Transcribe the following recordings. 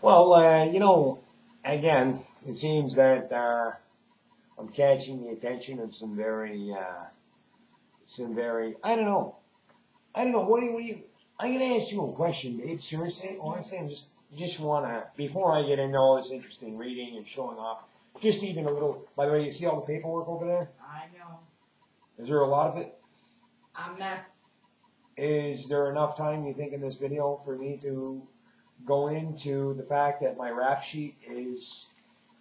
Well, again, it seems that I'm catching the attention of some very, I don't know. What do you, I'm going to ask you a question, Dave. Seriously, honestly, just want to, before I get into all this interesting reading and showing off, just even a little, by the way, you see all the paperwork over there? I know. Is there a lot of it? A mess. Is there enough time, you think, in this video for me to go into the fact that my rap sheet is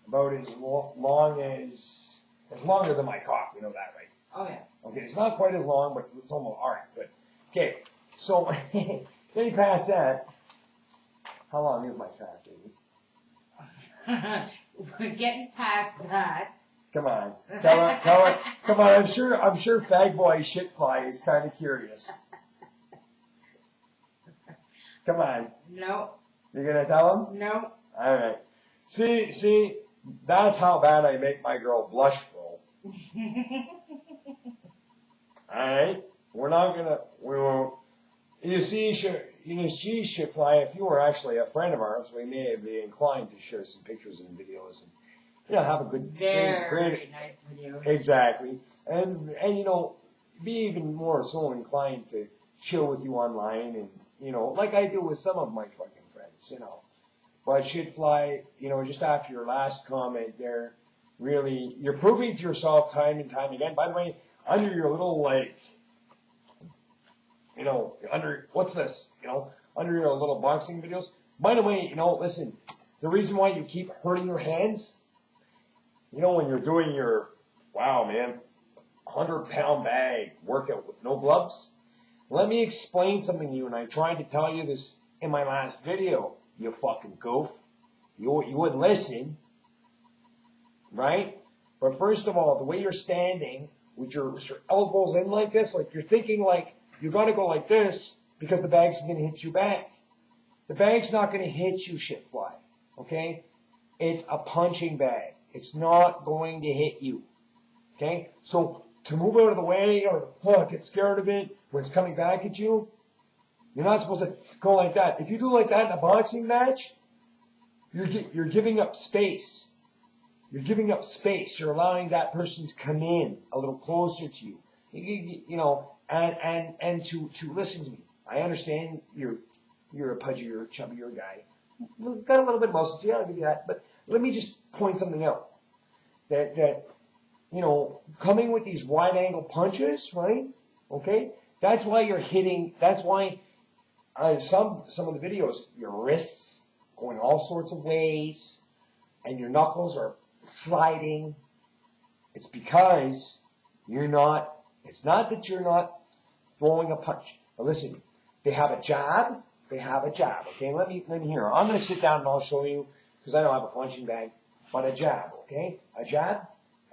about as long as, it's longer than my cock, we know that, right? Oh, yeah. Okay, it's not quite as long, but it's almost, alright, good. Okay, so, getting past that, how long is my cock, David? We're getting past that. Come on, tell her, come on, I'm sure fag boy shitfly is kind of curious. Come on. No. You're gonna tell him? No. Alright. See, that's how bad I make my girl blush, bro. Alright? We won't. You see, she should fly. If you were actually a friend of ours, we may be inclined to share some pictures and videos and, have a good, very nice video. Exactly. And, be even more so inclined to chill with you online and, like I do with some of my fucking friends, But shitfly, just after your last comment there, really, you're proving to yourself time and time again. By the way, under your little, what's this? Under your little boxing videos. By the way, listen, the reason why you keep hurting your hands, when you're doing your, wow, man, 100-pound bag workout with no gloves, let me explain something to you, and I tried to tell you this in my last video, you fucking goof. You wouldn't listen, right? But first of all, the way you're standing, with your elbows in like this, like you're thinking like, you gotta go like this, because the bag's gonna hit you back. The bag's not gonna hit you, shitfly, okay? It's a punching bag. It's not going to hit you, okay? So, to move out of the way, or get scared of it, when it's coming back at you, you're not supposed to go like that. If you do like that in a boxing match, you're giving up space. You're giving up space. You're allowing that person to come in a little closer to you. And to listen to me. I understand you're a pudgier, chubbier guy. Got a little bit of muscle to you, I'll give you that. But let me just point something out. That coming with these wide angle punches, right? Okay? That's why you're hitting, that's why some of the videos, your wrists going all sorts of ways, and your knuckles are sliding. It's because it's not that you're not throwing a punch. But listen, they have a jab, okay? Let me hear. I'm going to sit down and I'll show you, because I don't have a punching bag, but a jab, okay? A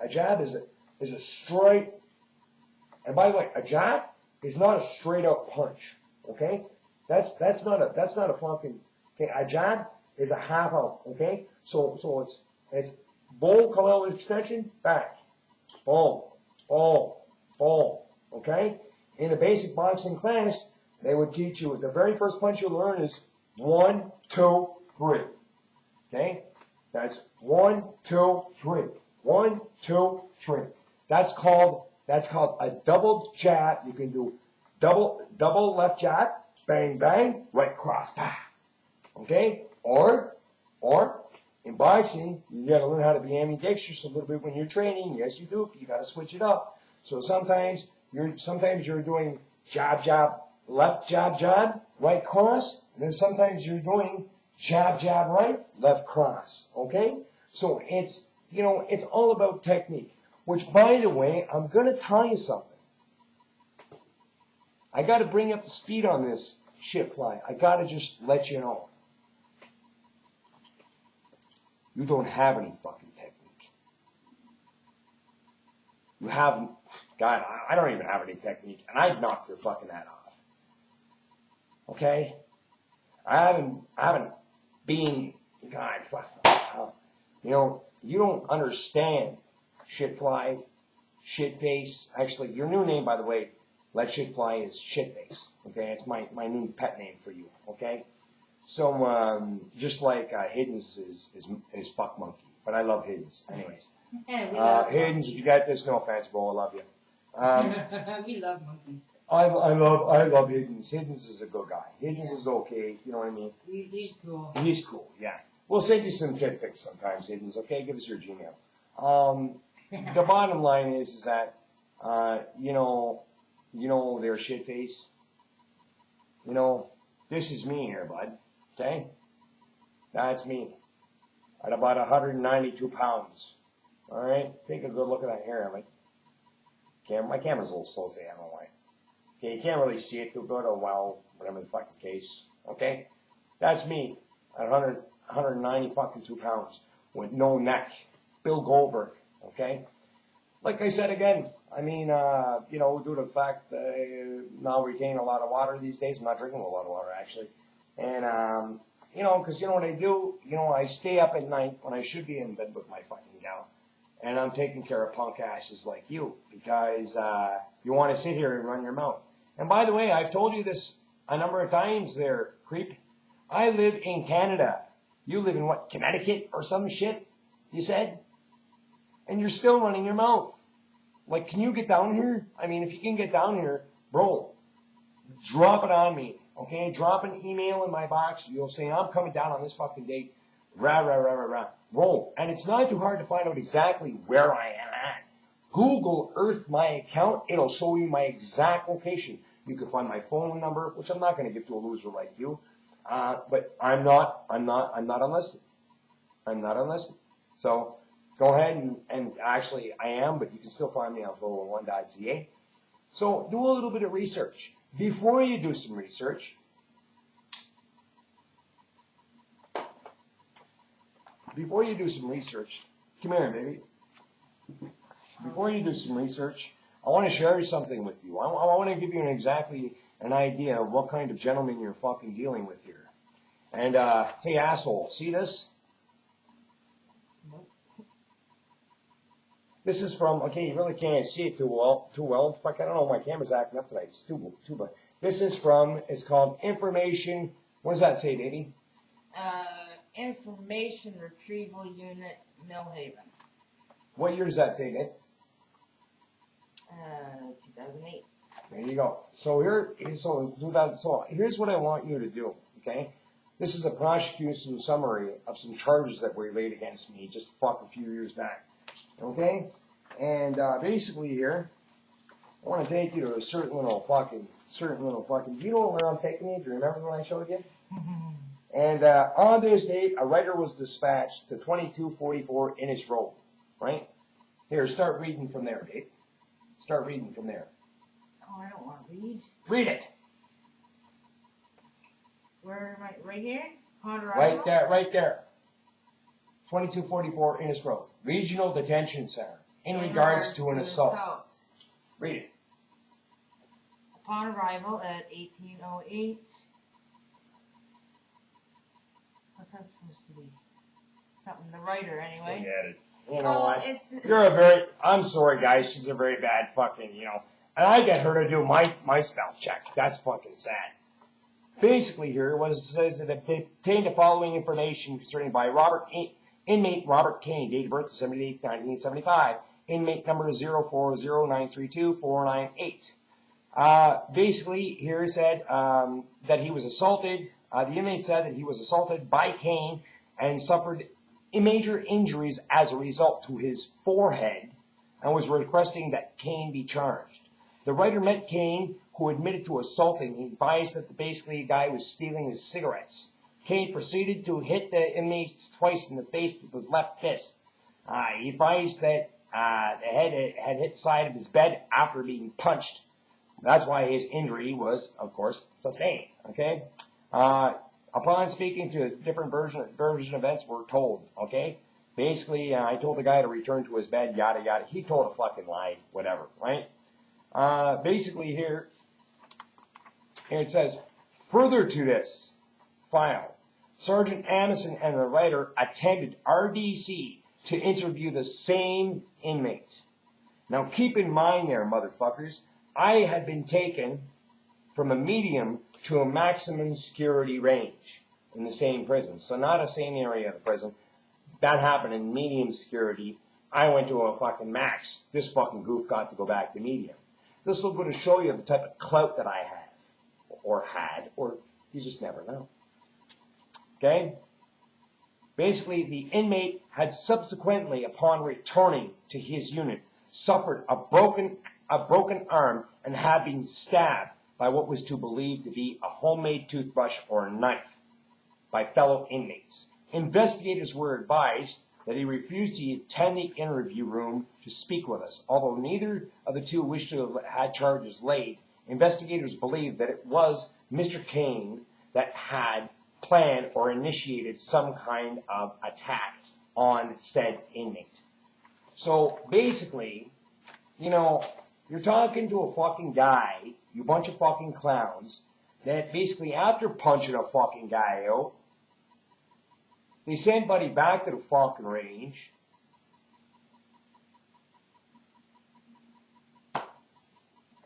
jab is a straight, and by the way, a jab is not a straight up punch, okay? That's not a fucking, okay? A jab is a half out, okay? So it's boom, come out with extension, back, boom, boom, boom, okay? In a basic boxing class, they would teach you, the very first punch you learn is 1, 2, 3, okay? That's 1, 2, 3, 1, 2, 3. That's called a double jab. You can do double left jab, bang, bang, right cross, pa. Okay? Or in boxing, you gotta learn how to be ambidextrous a little bit when you're training. Yes, you do. You gotta switch it up. So sometimes you're doing jab, left jab, right cross. And then sometimes you're doing jab, right, left cross. Okay? So it's all about technique. Which, by the way, I'm going to tell you something. I got to bring up the speed on this shitfly. I got to just let you know. You don't have any fucking technique. You haven't. God, I don't even have any technique, and I'd knock your fucking head off. Okay? I haven't been. God, fuck. You don't understand. Shitfly, shitface. Actually, your new name, by the way, Let Shitfly is shitface. Okay, it's my new pet name for you. Okay, just like Hayden's is fuck monkey, but I love Hayden's. Anyways, Yeah, we love Hayden's, if you got this, no offense, bro, I love you. we love monkeys. I love Higgins. Higgins is a good guy. Higgins is okay. You know what I mean? He's cool. He's cool. Yeah. We'll send you some shit pics sometimes, Higgins. Okay, give us your Gmail. The bottom line is that you know their shit face. You know, this is me here, bud. Okay, that's me. At about 192 pounds. All right, take a good look at that hair. My camera's a little slow today. I don't know why. Okay, you can't really see it too good, or well, whatever the fucking case. Okay? That's me at 190 fucking 2 pounds with no neck. Bill Goldberg. Okay? Like I said again, I mean, due to the fact that now we retain a lot of water these days. I'm not drinking a lot of water, actually. And, because you know what I do? I stay up at night when I should be in bed with my fucking gal. And I'm taking care of punk asses like you because you want to sit here and run your mouth. And by the way, I've told you this a number of times there, creep. I live in Canada. You live in what, Connecticut or some shit, you said? And you're still running your mouth. Like, can you get down here? I mean, if you can get down here, bro, drop it on me, okay? Drop an email in my box. You'll say, I'm coming down on this fucking date. Rah, rah, rah, rah, rah. Roll. And it's not too hard to find out exactly where I am at. Google Earth my account. It'll show you my exact location. You can find my phone number, which I'm not going to give to a loser like you. But I'm not unlisted. I'm not unlisted. So go ahead and actually I am, but you can still find me on 411.ca. So do a little bit of research. Before you do some research, come here, baby. Before you do some research, I want to share something with you. I want to give you an idea of what kind of gentleman you're fucking dealing with here. And, hey, asshole, see this? This is from, okay, you really can't see it too well. Fuck, I don't know, my camera's acting up tonight. It's too bright. This is from, it's called Information, what does that say, baby? Information Retrieval Unit, Millhaven. What year does that say, Nick? 2008. There you go. So here's what I want you to do, okay? This is a prosecution summary of some charges that were laid against me just a few years back, okay? And basically here, I want to take you to a certain little fucking, do you know where I'm taking you? Do you remember when I showed you? And on this date, a writer was dispatched to 2244 Innis Road, right? Here, start reading from there, Dave. Start reading from there. Oh, I don't want to read. Read it. Where am I? Right here? Right there. 2244 Innis Road, Regional Detention Center, in regards to an assault. Read it. Upon arrival at 1808. What's that supposed to be? Something, the writer anyway. Forget it. You know what? I'm sorry guys, she's a very bad fucking, and I get her to do my spell check. That's fucking sad. Basically here, it says that it obtained the following information concerning by inmate Robert Kane, date of birth December 8, 1975, inmate number 040932498. Basically here it said that he was assaulted. The inmate said that he was assaulted by Kane and suffered major injuries as a result to his forehead and was requesting that Kane be charged. The writer met Kane, who admitted to assaulting. He advised that basically a guy was stealing his cigarettes. Kane proceeded to hit the inmate twice in the face with his left fist. He advised that the head had hit the side of his bed after being punched. That's why his injury was, of course, sustained. Okay? Upon speaking to a different version of events, we're told, okay? Basically, I told the guy to return to his bed, yada, yada. He told a fucking lie, whatever, right? Basically here it says, further to this file, Sergeant Amison and the writer attended RDC to interview the same inmate. Now keep in mind there, motherfuckers, I had been taken from a medium to a maximum security range. in the same prison. So not the same area of the prison. That happened in medium security. I went to a fucking max. This fucking goof got to go back to medium. This will go to show you the type of clout that I have, or you just never know. Okay? Basically, the inmate had subsequently, upon returning to his unit, suffered a broken arm and had been stabbed by what was to believe to be a homemade toothbrush or a knife by fellow inmates. Investigators were advised that he refused to attend the interview room to speak with us. Although neither of the two wished to have had charges laid, investigators believed that it was Mr. Kane that had planned or initiated some kind of attack on said inmate. So basically, you know, you're talking to a fucking guy, you bunch of fucking clowns, that basically after punching a fucking guy out, they sent Buddy back to the fucking range.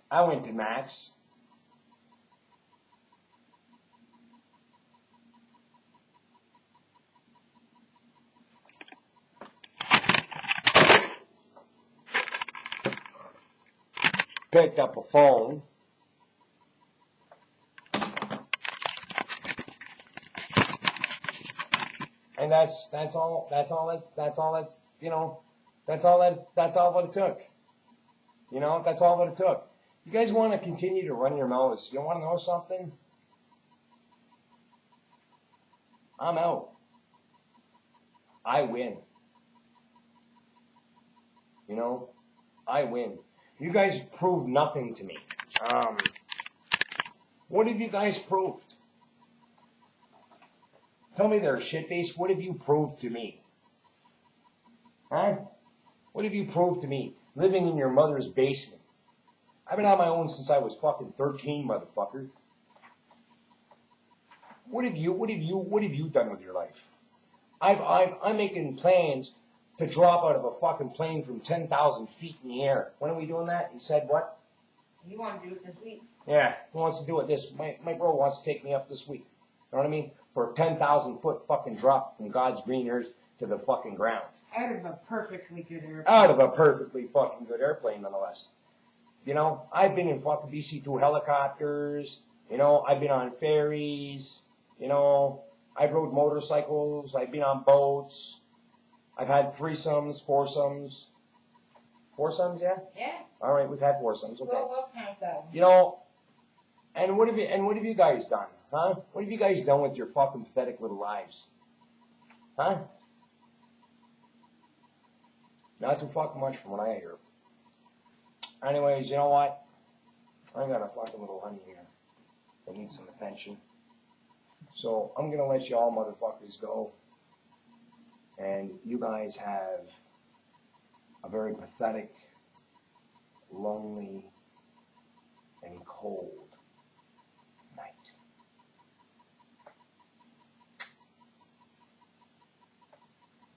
I went to Max. Picked up a phone. And that's all what it took. You know, that's all that it took. You guys want to continue to run your mouths. You want to know something? I'm out. I win. You know, I win. You guys have proved nothing to me. What have you guys proved? Tell me there, shitface, what have you proved to me? Huh? What have you proved to me? Living in your mother's basement. I've been on my own since I was fucking 13, motherfucker. What have you done with your life? I'm making plans to drop out of a fucking plane from 10,000 feet in the air. When are we doing that? He said what? You want to do it this week? Yeah, he wants to do it my bro wants to take me up this week. You know what I mean? For a 10,000 foot fucking drop from God's green earth to the fucking ground. Out of a perfectly good airplane. Out of a perfectly fucking good airplane, nonetheless. You know, I've been in fucking DC-2 helicopters. You know, I've been on ferries. You know, I've rode motorcycles. I've been on boats. I've had threesomes, foursomes. Foursomes, yeah? Yeah. All right, we've had foursomes. Okay. We'll count that. You know, and what have you guys done? Huh? What have you guys done with your fucking pathetic little lives? Huh? Not too fucking much from what I hear. Anyways, you know what? I got a fucking little honey here that needs some attention. So I'm gonna let you all motherfuckers go. And you guys have a very pathetic, lonely, and cold